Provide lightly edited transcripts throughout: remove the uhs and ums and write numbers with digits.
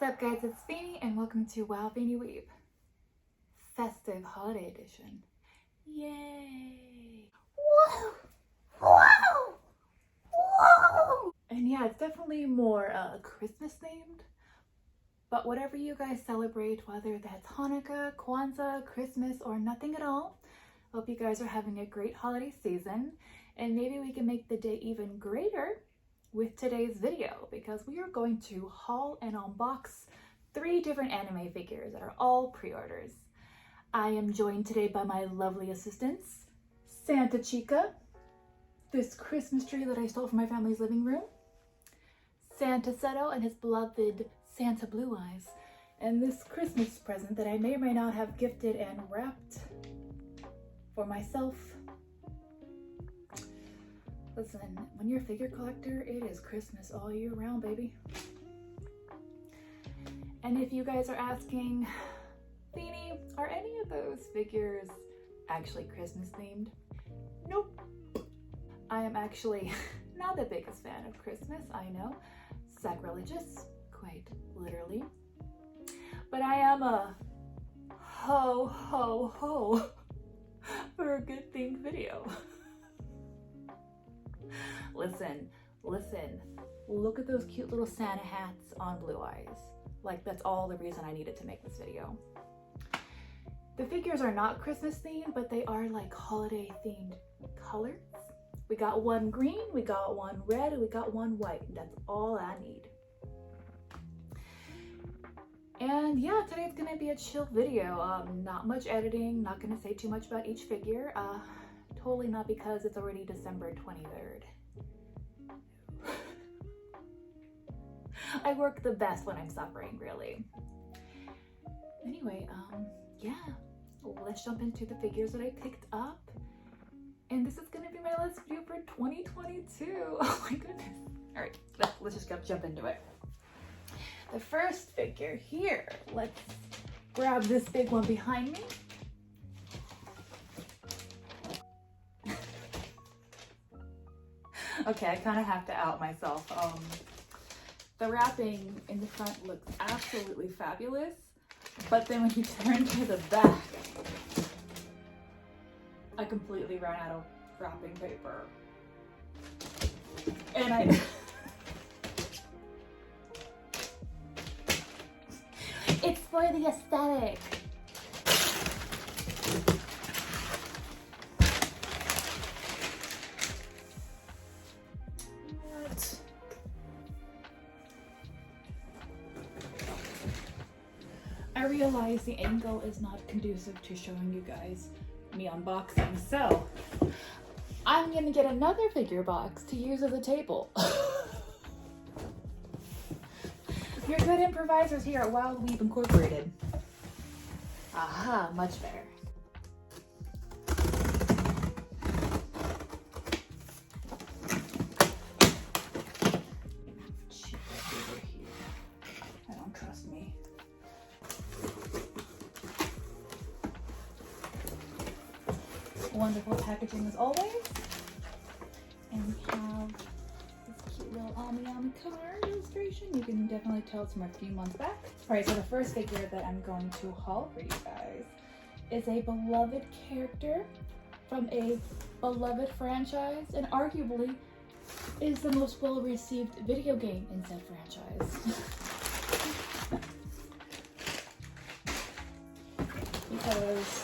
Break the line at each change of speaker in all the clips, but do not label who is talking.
up, guys? It's Feeny and welcome to Wow Feeny Weeb Festive Holiday Edition. Yay! Whoa! Whoa! Whoa! And yeah, it's definitely more Christmas themed. But whatever you guys celebrate, whether that's Hanukkah, Kwanzaa, Christmas, or nothing at all, hope you guys are having a great holiday season. And maybe we can make the day even greater with today's video, because we are going to haul and unbox 3 different anime figures that are all pre-orders. I am joined today by my lovely assistants, Santa Chica, this Christmas tree that I stole from my family's living room, Santa Seto and his beloved Santa Blue Eyes, and this Christmas present that I may or may not have gifted and wrapped for myself. Listen, when you're a figure collector, it is Christmas all year round, baby. And if you guys are asking, Feeny, are any of those figures actually Christmas themed? Nope. I am actually not the biggest fan of Christmas, I know. Sacrilegious, quite literally. But I am a ho-ho-ho for a good themed video. Listen, look at those cute little Santa hats on Blue Eyes. Like, that's all the reason I needed to make this video. The figures are not Christmas themed, but they are like holiday themed colors. We got one green, we got one red, and we got one white. That's all I need. And yeah, today's gonna be a chill video. Not much editing, not gonna say too much about each figure. Totally not because it's already December 23rd. I work the best when I'm suffering, really. Anyway, yeah, let's jump into the figures that I picked up. And this is gonna be my last video for 2022. Oh my goodness. All right, let's just jump into it. The first figure here, let's grab this big one behind me. Okay, I kind of have to out myself. The wrapping in the front looks absolutely fabulous, but then when you turn to the back, I completely ran out of wrapping paper. And it's for the aesthetic. I realize the angle is not conducive to showing you guys me unboxing, so I'm gonna get another figure box to use as a table. You're good improvisers here at Wild Weeb Incorporated. Aha, much better. I don't trust me. Wonderful packaging as always. And we have this cute little Ami card illustration. You can definitely tell it's from a few months back. Alright, so the first figure that I'm going to haul for you guys is a beloved character from a beloved franchise, and arguably is the most well-received video game in said franchise. Because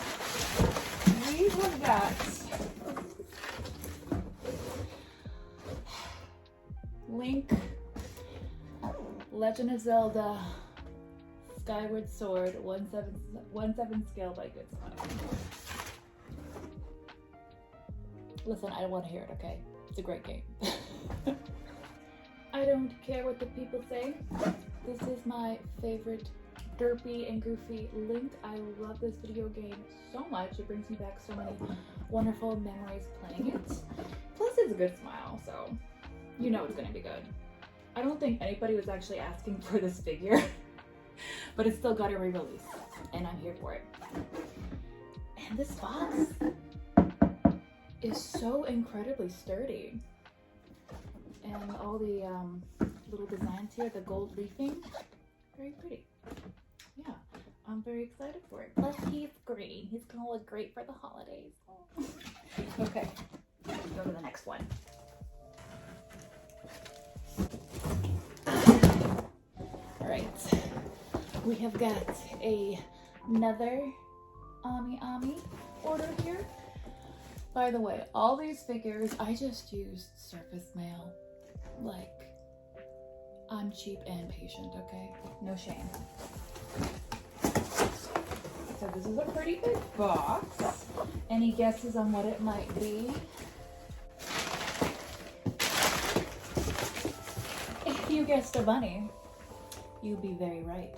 we have got Link, Legend of Zelda, Skyward Sword, 1/7 scale by Good Smile. Listen, I don't want to hear it, okay? It's a great game. I don't care what the people say. This is my favorite derpy and goofy Link. I love this video game so much. It brings me back so many wonderful memories playing it. Plus it's a good smile, so you know it's gonna be good. I don't think anybody was actually asking for this figure, but it still got a re-release, and I'm here for it. And this box is so incredibly sturdy. And all the little designs here, the gold leafing, Very pretty. Yeah, I'm very excited for it. Plus he's green. He's gonna look great for the holidays. Okay, let's go to the next one. All right, we have got another Ami order here. By the way, all these figures, I just used surface mail. Like, I'm cheap and patient, okay? No shame. So this is a pretty big box. Any guesses on what it might be? If you guessed a bunny, you'd be very right.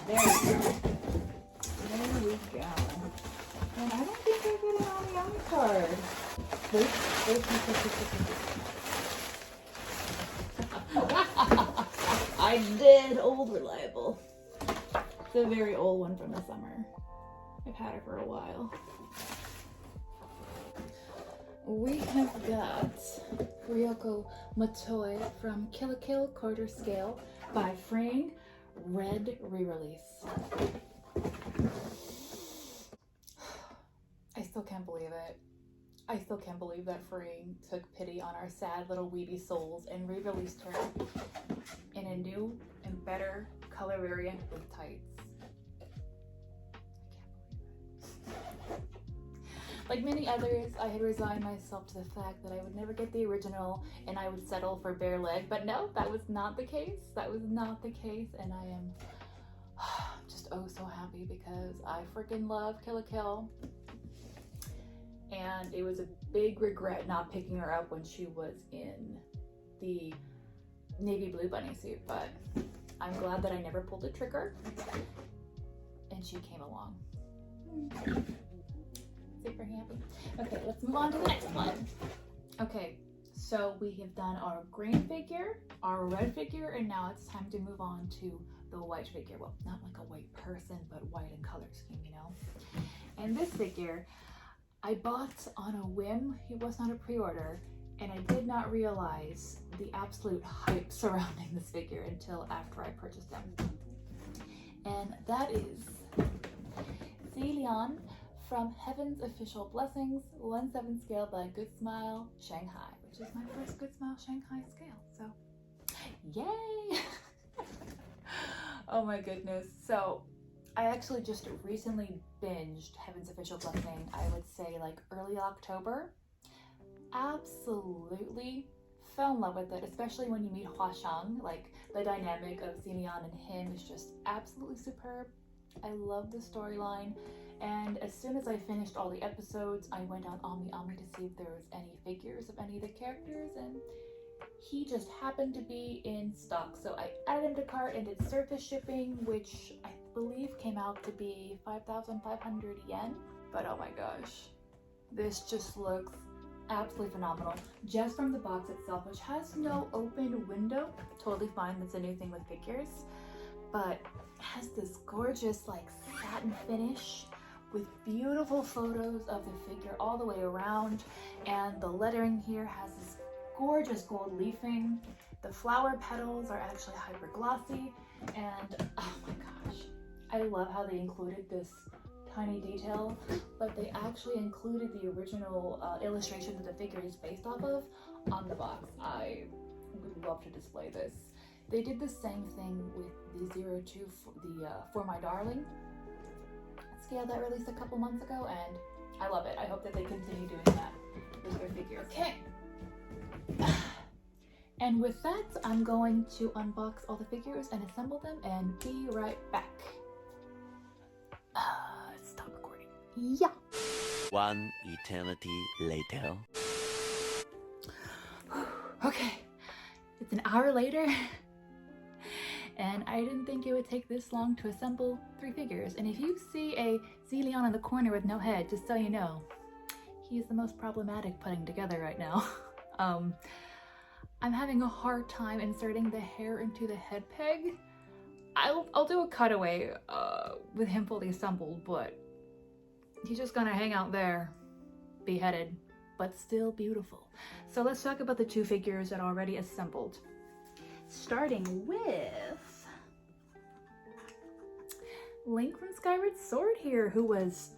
There we go. There we go. And I don't think I get an Ami card. I did. Old reliable. It's a very old one from the summer. I've had it for a while. We have got Ryuko Matoi from Kill la Kill Quarter Scale by Fraying, red re-release. I still can't believe it. I still can't believe that Fraying took pity on our sad little weeby souls and re-released her in a new and better color variant with tights. Like many others, I had resigned myself to the fact that I would never get the original and I would settle for bare leg, but no, that was not the case. That was not the case, and I am just oh so happy because I freaking love Kill la Kill. And it was a big regret not picking her up when she was in the navy blue bunny suit, but I'm glad that I never pulled the trigger and she came along. Super happy. Okay, let's move on to the next one. Okay, so we have done our green figure, our red figure, and now it's time to move on to the white figure. Well, not like a white person, but white in color scheme, you know? And this figure, I bought on a whim. It was not a pre-order, and I did not realize the absolute hype surrounding this figure until after I purchased them. And that is Xie Lian from Heaven's Official Blessings, 1/7 scale by Good Smile Shanghai, which is my first Good Smile Shanghai scale, so yay! Oh my goodness. So I actually just recently binged Heaven's Official Blessing, I would say like early October. Absolutely fell in love with it, especially when you meet Huashang. Like the dynamic of Xie Lian and him is just absolutely superb. I love the storyline. And as soon as I finished all the episodes, I went on Ami to see if there was any figures of any of the characters, and he just happened to be in stock. So I added him to cart and did surface shipping, which I believe came out to be 5,500 yen. But oh my gosh, this just looks absolutely phenomenal. Just from the box itself, which has no open window, totally fine, that's a new thing with figures, but has this gorgeous like satin finish with beautiful photos of the figure all the way around, and the lettering here has this gorgeous gold leafing. The flower petals are actually hyper glossy, and oh my gosh, I love how they included this tiny detail, but they actually included the original illustration that the figure is based off of on the box. I would love to display this. They did the same thing with the 02 For My Darling scale that released a couple months ago, and I love it. I hope that they continue doing that with their figures. Okay. And with that, I'm going to unbox all the figures and assemble them and be right back. Stop recording. Yeah.
One eternity later.
Okay. It's an hour later. And I didn't think it would take this long to assemble 3 figures. And if you see a Xie Lian in the corner with no head, just so you know, he's the most problematic putting together right now. I'm having a hard time inserting the hair into the head peg. I'll do a cutaway with him fully assembled, but he's just gonna hang out there, beheaded. but still beautiful. So let's talk about the two figures that are already assembled. Starting with Link from Skyward Sword here, who was,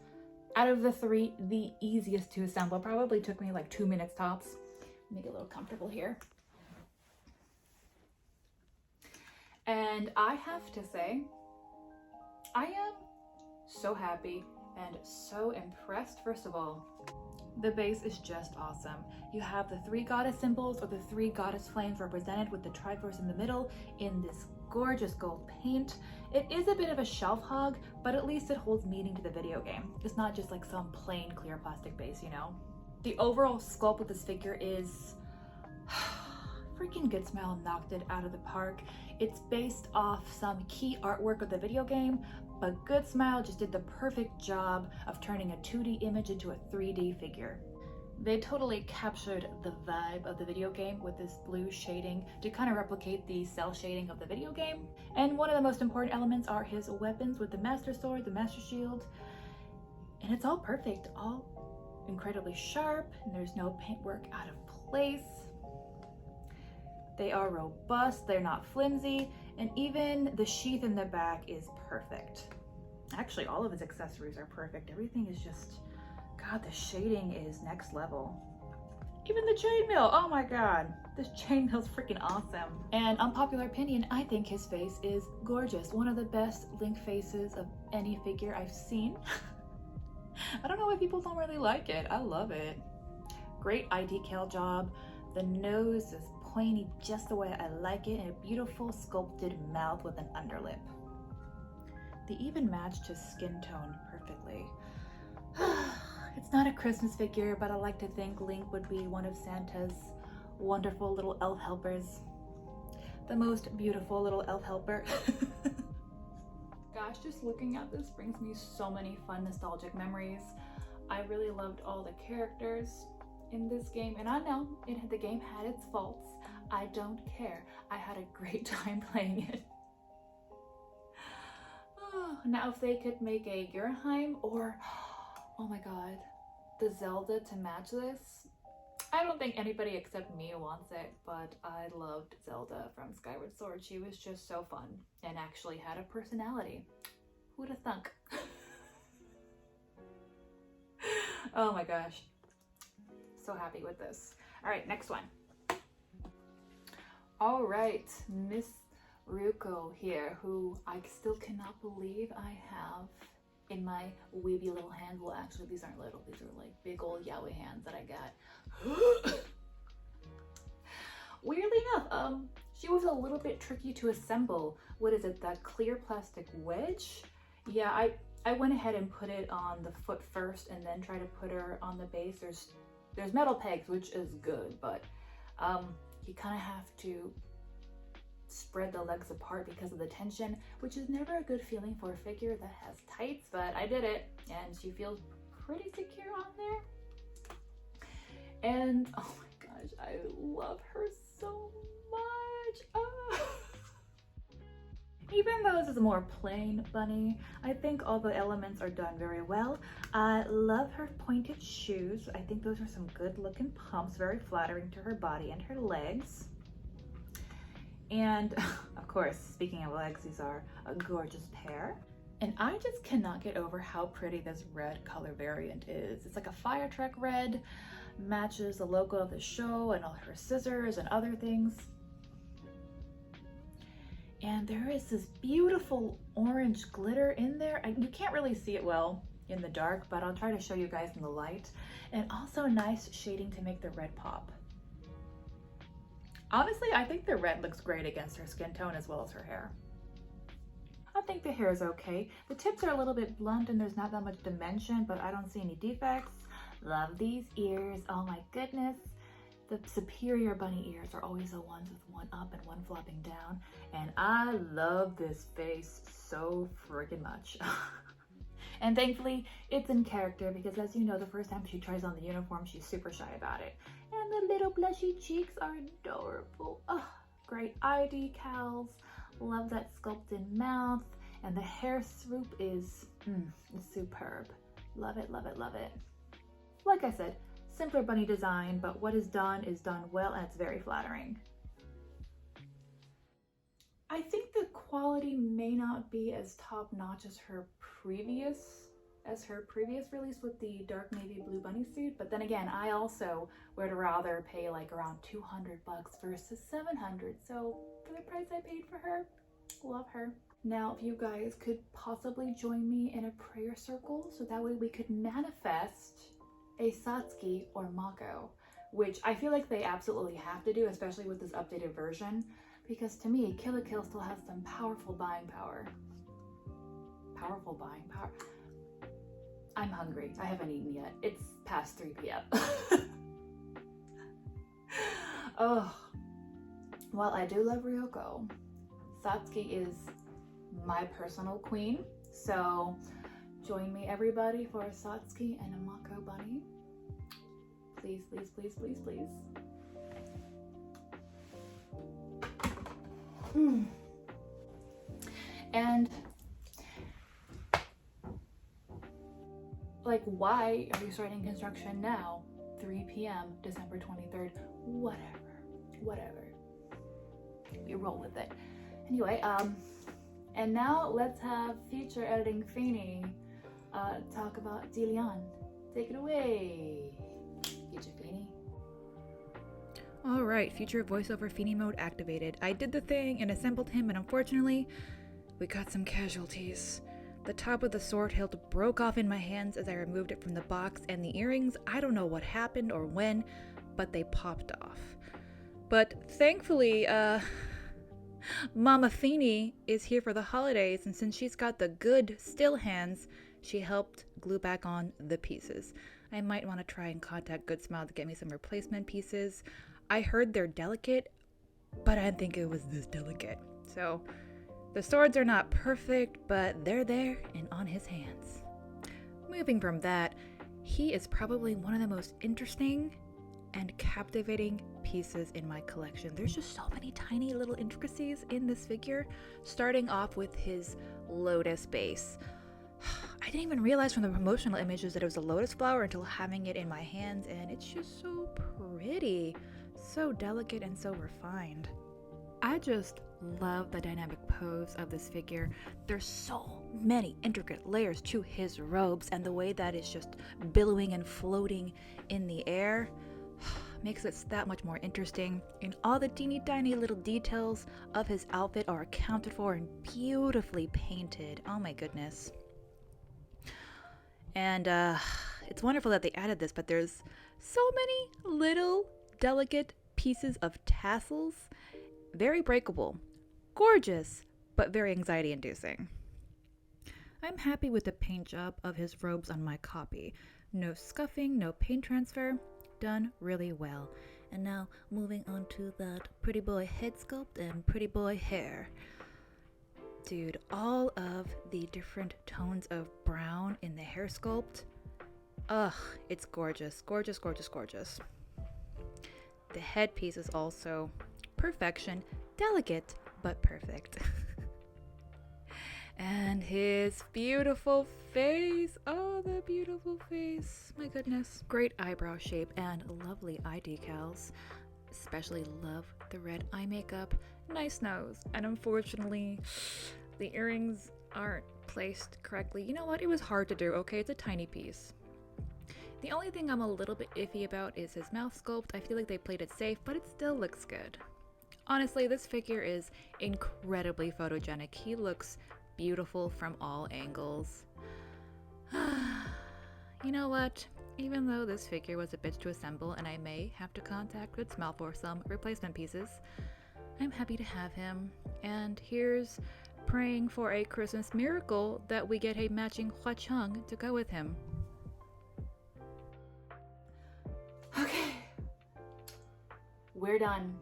out of the three, the easiest to assemble. Probably took me like 2 minutes tops. Make it a little comfortable here. And I have to say, I am so happy and so impressed. First of all, the base is just awesome. You have the three goddess symbols, or the three goddess flames, represented with the Triforce in the middle in this gorgeous gold paint. It is a bit of a shelf hog, but at least it holds meaning to the video game. It's not just like some plain clear plastic base, you know? The overall sculpt of this figure is freaking Good Smile knocked it out of the park. It's based off some key artwork of the video game, but Good Smile just did the perfect job of turning a 2D image into a 3D figure. They totally captured the vibe of the video game with this blue shading to kind of replicate the cell shading of the video game. And one of the most important elements are his weapons with the Master Sword, the Master Shield, and it's all perfect, all incredibly sharp, and there's no paintwork out of place. They are robust, they're not flimsy, and even the sheath in the back is perfect. Actually, all of his accessories are perfect. Everything is just, God, the shading is next level. Even the chainmail, oh my God, this chainmail's freaking awesome. And unpopular opinion, I think his face is gorgeous. One of the best Link faces of any figure I've seen. I don't know why people don't really like it. I love it. Great eye decal job. The nose is pointy just the way I like it, and a beautiful sculpted mouth with an underlip. They even matched his skin tone perfectly. It's not a Christmas figure, but I like to think Link would be one of Santa's wonderful little elf helpers. The most beautiful little elf helper. Gosh, just looking at this brings me so many fun nostalgic memories. I really loved all the characters in this game, and I know the game had its faults. I don't care. I had a great time playing it. Oh, now if they could make a Gurheim or, oh my God, the Zelda to match this, I don't think anybody except me wants it, but I loved Zelda from Skyward Sword. She was just so fun and actually had a personality. Who'd have thunk? Oh my gosh. So happy with this. All right, next one. All right, Miss Ryuko here, who I still cannot believe I have in my weeby little hands. Well, actually, these aren't little. These are like big old yaoi hands that I got. Weirdly enough, she was a little bit tricky to assemble. What is it, that clear plastic wedge? Yeah, I went ahead and put it on the foot first and then try to put her on the base. There's metal pegs, which is good, but you kind of have to spread the legs apart because of the tension, which is never a good feeling for a figure that has tights, but I did it and she feels pretty secure on there. And oh my gosh, I love her so much. Oh. Even though this is a more plain bunny, I think all the elements are done very well. I love her pointed shoes. I think those are some good looking pumps, very flattering to her body and her legs. And of course, speaking of legs, these are a gorgeous pair. And I just cannot get over how pretty this red color variant is. It's like a fire truck red, matches the logo of the show and all her scissors and other things. And there is this beautiful orange glitter in there. You can't really see it well in the dark, but I'll try to show you guys in the light. And also nice shading to make the red pop. Honestly, I think the red looks great against her skin tone as well as her hair. I think the hair is okay. The tips are a little bit blunt and there's not that much dimension, but I don't see any defects. Love these ears. Oh my goodness. The superior bunny ears are always the ones with one up and one flopping down. And I love this face so freaking much. And thankfully, it's in character because, as you know, the first time she tries on the uniform, she's super shy about it. And the little blushy cheeks are adorable. Oh, great eye decals. Love that sculpted mouth. And the hair swoop is superb. Love it, love it, love it. Like I said, simpler bunny design, but what is done well, and it's very flattering. I think the quality may not be as top-notch as her previous release with the dark navy blue bunny suit, but then again, I also would rather pay like around 200 bucks versus 700. So for the price I paid for her, love her. Now, if you guys could possibly join me in a prayer circle, so that way we could manifest a Satsuki or Mako, which I feel like they absolutely have to do, especially with this updated version, because to me, Kill la Kill still has some powerful buying power. Powerful buying power. I'm hungry. I haven't eaten yet. It's past 3 p.m. Oh, while I do love Ryuko, Satsuki is my personal queen. So join me, everybody, for a Satsuki and a Mako bunny. Please, please, please, please, please. And like, why are you starting construction now? 3 p.m. December 23rd. Whatever. You roll with it. Anyway, and now let's have feature editing Feeny talk about Xie Lian. Take it away, feature Feeny.
Alright, future voiceover Feeny mode activated. I did the thing and assembled him, and unfortunately, we got some casualties. The top of the sword hilt broke off in my hands as I removed it from the box, and the earrings, I don't know what happened or when, but they popped off. But thankfully, Mama Feeny is here for the holidays, and since she's got the good still hands, she helped glue back on the pieces. I might want to try and contact Good Smile to get me some replacement pieces. I heard they're delicate, but I didn't think it was this delicate. So the swords are not perfect, but they're there and on his hands. Moving from that, he is probably one of the most interesting and captivating pieces in my collection. There's just so many tiny little intricacies in this figure, starting off with his lotus base. I didn't even realize from the promotional images that it was a lotus flower until having it in my hands, and it's just so pretty, so delicate and so refined. I just love the dynamic pose of this figure. There's so many intricate layers to his robes, and the way that it's just billowing and floating in the air makes it that much more interesting. And all the teeny tiny little details of his outfit are accounted for and beautifully painted. Oh my goodness. And it's wonderful that they added this, but there's so many little delicate pieces of tassels. Very breakable, gorgeous, but very anxiety inducing. I'm happy with the paint job of his robes on my copy. No scuffing, no paint transfer, done really well. And now moving on to that pretty boy head sculpt and pretty boy hair. Dude, all of the different tones of brown in the hair sculpt, ugh, it's gorgeous, gorgeous, gorgeous, gorgeous. The headpiece is also perfection, delicate, but perfect. And his beautiful face, oh, the beautiful face, my goodness. Great eyebrow shape and lovely eye decals. Especially love the red eye makeup, nice nose, and unfortunately, the earrings aren't placed correctly. You know what, it was hard to do, okay, it's a tiny piece. The only thing I'm a little bit iffy about is his mouth sculpt. I feel like they played it safe, but it still looks good. Honestly, this figure is incredibly photogenic. He looks beautiful from all angles. You know what? Even though this figure was a bitch to assemble and I may have to contact Good Smile for some replacement pieces, I'm happy to have him. And here's praying for a Christmas miracle that we get a matching huacheng to go with him.
Okay, we're done.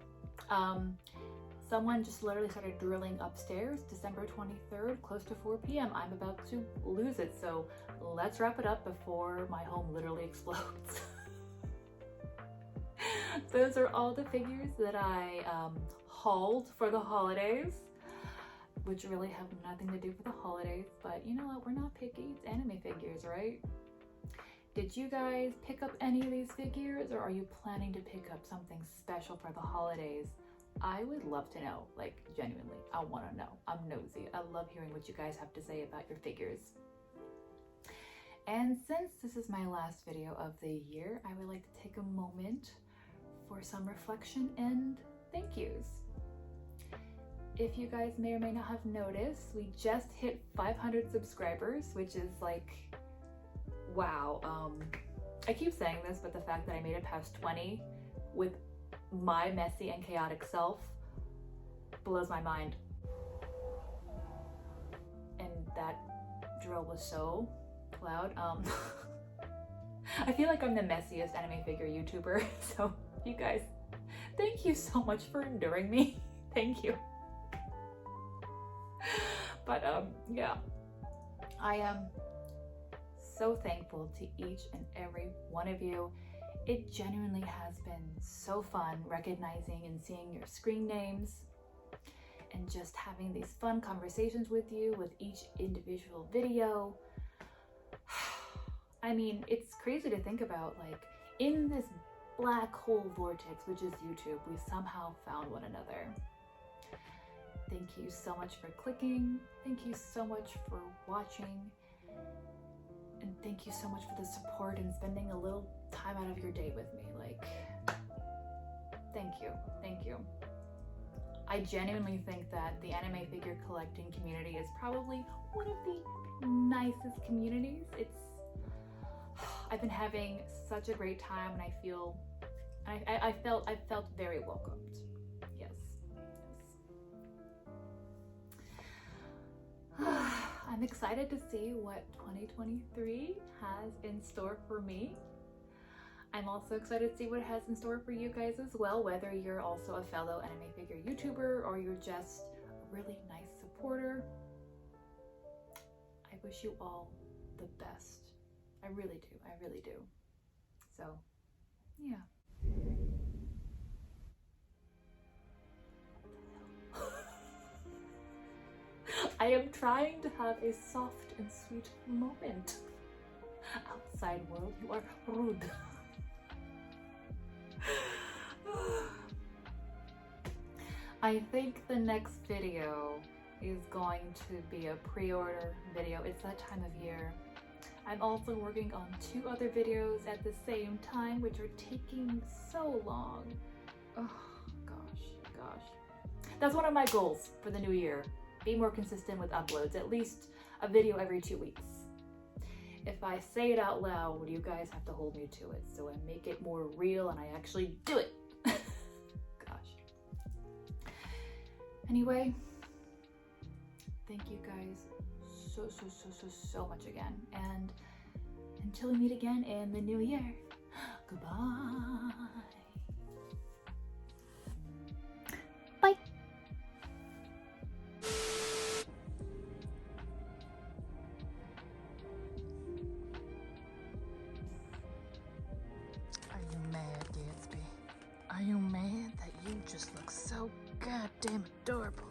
Someone just literally started drilling upstairs, December 23rd, close to 4 p.m. I'm about to lose it, so let's wrap it up before my home literally explodes. Those are all the figures that I hauled for the holidays, which really have nothing to do with the holidays, but you know what, we're not picky, it's anime figures, right? Did you guys pick up any of these figures, or are you planning to pick up something special for the holidays? I would love to know, like genuinely, I want to know. I'm nosy. I love hearing what you guys have to say about your figures. And since this is my last video of the year, I would like to take a moment for some reflection and thank yous. If you guys may or may not have noticed, we just hit 500 subscribers, which is like, wow. I keep saying this, but the fact that I made it past 20 with my messy and chaotic self blows my mind. And that drill was so loud. I feel like I'm the messiest anime figure YouTuber, so you guys, thank you so much for enduring me. Thank you. But yeah, I am so thankful to each and every one of you. It genuinely has been so fun recognizing and seeing your screen names and just having these fun conversations with you with each individual video. I mean, it's crazy to think about, like, in this black hole vortex, which is YouTube, we somehow found one another. Thank you so much for clicking. Thank you so much for watching. And thank you so much for the support and spending a little time out of your day with me. Like, thank you. Thank you. I genuinely think that the anime figure collecting community is probably one of the nicest communities. I've been having such a great time, and I felt very welcomed. Yes. I'm excited to see what 2023 has in store for me. I'm also excited to see what it has in store for you guys as well, whether you're also a fellow anime figure YouTuber or you're just a really nice supporter. I wish you all the best. I really do. I really do. So, yeah. I am trying to have a soft and sweet moment. Outside world, you are rude. I think the next video is going to be a pre-order video. It's that time of year. I'm also working on 2 other videos at the same time, which are taking so long. Oh, gosh. That's one of my goals for the new year. Be more consistent with uploads, at least a video every 2 weeks. If I say it out loud, you guys have to hold me to it, so I make it more real and I actually do it. Gosh. Anyway, thank you guys so much again, and until we meet again in the new year, goodbye. Bye.
Are you mad, Gatsby? Are you mad that you just look so goddamn adorable?